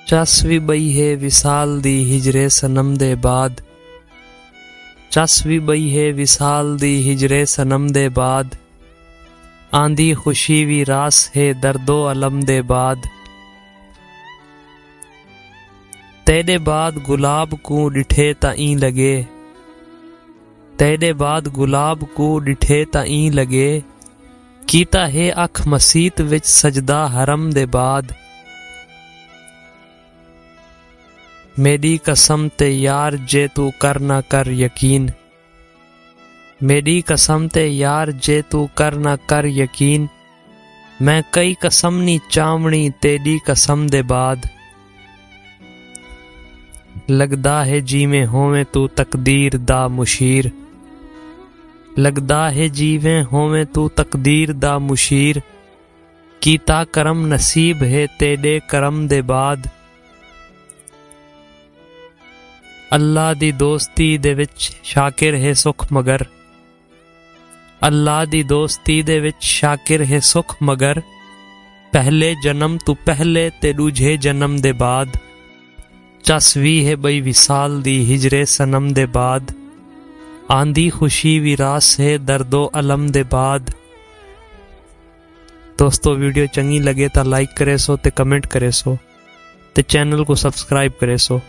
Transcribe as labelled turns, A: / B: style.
A: चस भी बई है विसाल दी हिजरे सनम दे बाद, चस भी बई है विसाल दी हिजरे सनम दे बाद, आंधी खुशी भी रास है दर्दो अलम दे बाद। तेरे बाद गुलाब को डिठे ता ई लगे, तेरे बाद गुलाब को डिठे ता ई लगे, कीता है अख मसीत विच सजदा हरम दे बाद। मेरी कसम ते यार जे तू कर ना कर यकीन, मेरी कसम ते यार जे तू कर ना कर यकीन, मैं कई कसम नी चावनी तेरी कसम दे बाद। लगदा है जीवें होवें तू तकदीर दा मुशीर, लगदा है जीवें होवें तू तकदीर दा मुशीर, कीता करम नसीब है तेरे करम दे बाद। अल्लाह दी दोस्ती दे विच शाकिर है सुख मगर, अल्लाह दी दोस्ती दे विच शाकिर है सुख मगर, पहले जन्म तू पहले ते दूजे जन्म दे बाद। चस भी है बई विसाल दी हिजरे सनम दे बाद, आंधी खुशी भी रास है दर्दो अलम दे बाद। दोस्तों वीडियो चंगी लगे तो लाइक करे सो ते कमेंट करे सो ते चैनल को सब्सक्राइब करे सो।